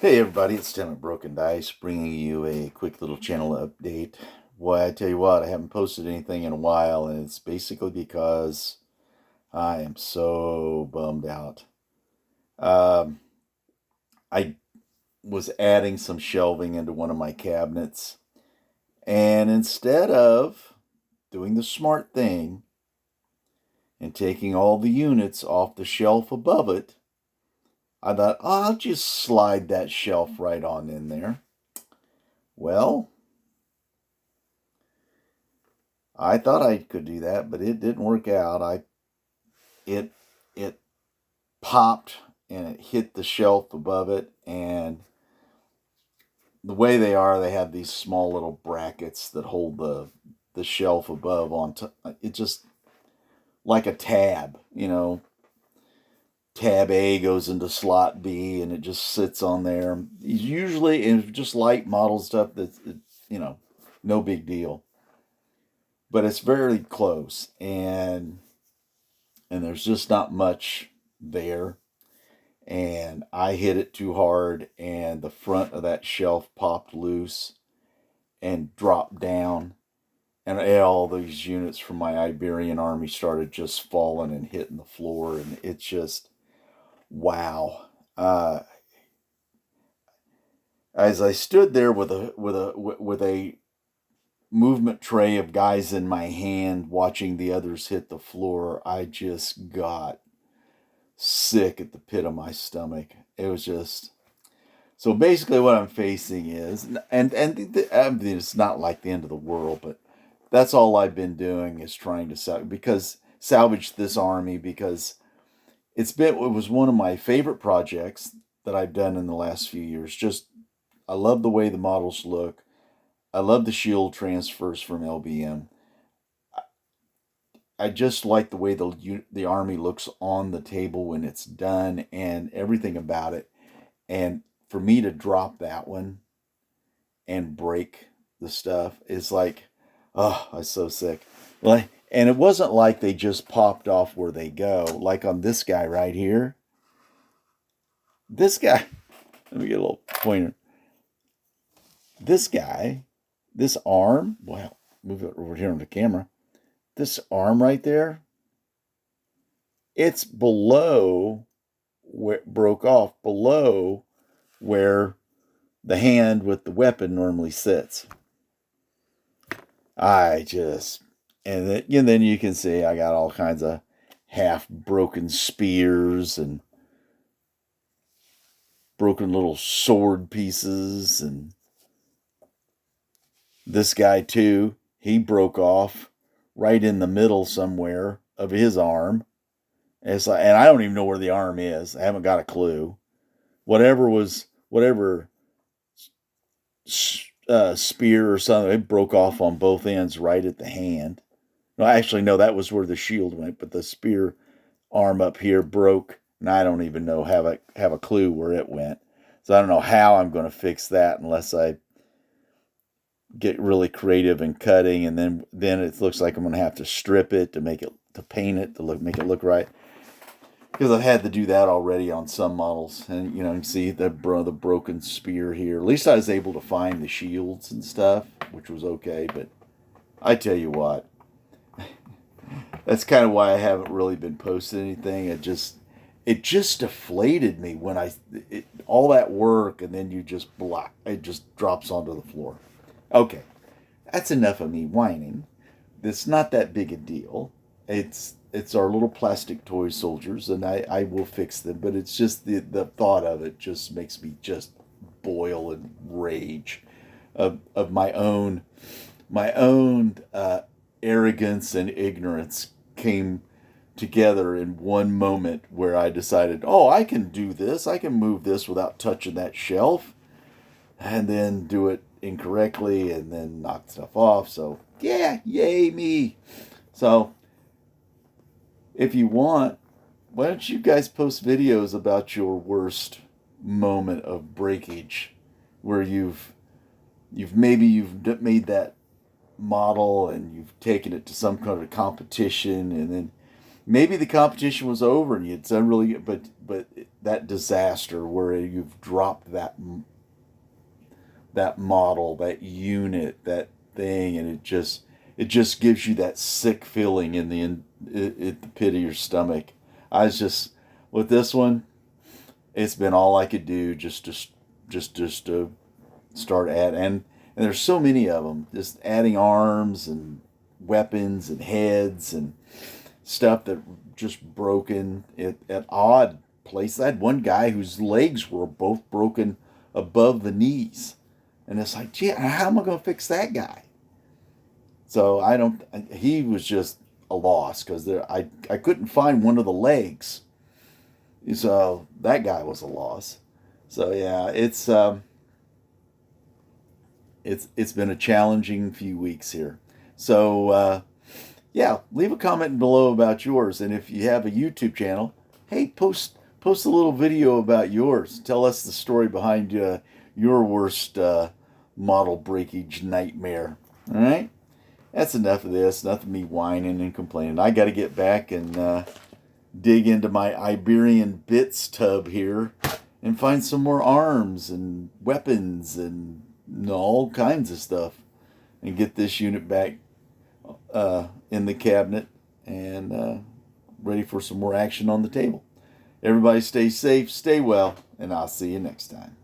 Hey everybody, it's Tim at Broken Dice, bringing you a quick little channel update. Boy, I tell you what, I haven't posted anything in a while, and it's basically because I am so bummed out. Um, I was adding some shelving into one of my cabinets, and instead of doing the smart thing and taking all the units off the shelf above it, I thought, oh, I'll just slide that shelf right on in there. Well, I thought I could do that, but it didn't work out. It it popped and it hit the shelf above it, and the way they are, they have these small little brackets that hold the shelf above on top. It just like a tab, tab A goes into slot B, and it just sits on there. Usually, in just light model stuff, that's you know no big deal, but it's very close, and there's just not much there. And I hit it too hard, and the front of that shelf popped loose and dropped down. And all these units from my Iberian army started just falling and hitting the floor, and it's just wow. As I stood there with a movement tray of guys in my hand, watching the others hit the floor, I just got sick at the pit of my stomach. It was just so basically what I'm facing is, I mean, it's not like the end of the world, but that's all I've been doing is trying to salvage this army because it was one of my favorite projects that I've done in the last few years. Just I love the way the models look. I love the shield transfers from LBM. I just like the way the army looks on the table when it's done and everything about it. And for me to drop that one and break the stuff is like, oh, I'm so sick. Like, and it wasn't like they just popped off where they go. Like on this guy right here. This guy, let me get a little pointer. This guy, this arm, well, move it over here on the camera. This arm right there, it's below where it broke off, below where the hand with the weapon normally sits. I just, and then you can see I got all kinds of half broken spears and broken little sword pieces. And this guy, too, he broke off right in the middle somewhere of his arm. And it's like, and I don't even know where the arm is. I haven't got a clue. Whatever spear or something, it broke off on both ends right at the hand. No, actually, no, that was where the shield went, but the spear arm up here broke, and I don't even know have a clue where it went. So I don't know how I'm going to fix that unless I get really creative in cutting, and then it looks like I'm going to have to strip it to paint it to make it look right. Because I've had to do that already on some models, and you can see the broken spear here. At least I was able to find the shields and stuff, which was okay. But I tell you what, that's kind of why I haven't really been posting anything. It just deflated me when all that work, and then you just block. It just drops onto the floor. Okay, that's enough of me whining. It's not that big a deal. It's our little plastic toy soldiers, and I will fix them. But it's just the thought of it just makes me just boil and rage of my own arrogance and ignorance came together in one moment where I decided, oh, I can do this. I can move this without touching that shelf, and then do it incorrectly and then knock stuff off. So, yeah, yay me. So, if you want, why don't you guys post videos about your worst moment of breakage where you've made that model and you've taken it to some kind of competition, and then maybe the competition was over and you'd done really good, but that disaster where you've dropped that model, that unit, that thing, and it just gives you that sick feeling at the pit of your stomach. I was just with this one. It's been all I could do just to start and there's so many of them. Just adding arms and weapons and heads and stuff that just broken at odd places. I had one guy whose legs were both broken above the knees, and it's like, gee, how am I going to fix that guy? So I don't. He was just a loss because I couldn't find one of the legs, so that guy was a loss. So yeah, it's been a challenging few weeks here. So yeah, leave a comment below about yours, and if you have a YouTube channel, hey, post a little video about yours. Tell us the story behind your worst model breakage nightmare. All right, that's enough of this. Enough of me whining and complaining. I got to get back and dig into my Iberian bits tub here and find some more arms and weapons and all kinds of stuff and get this unit back in the cabinet and ready for some more action on the table. Everybody stay safe, stay well, and I'll see you next time.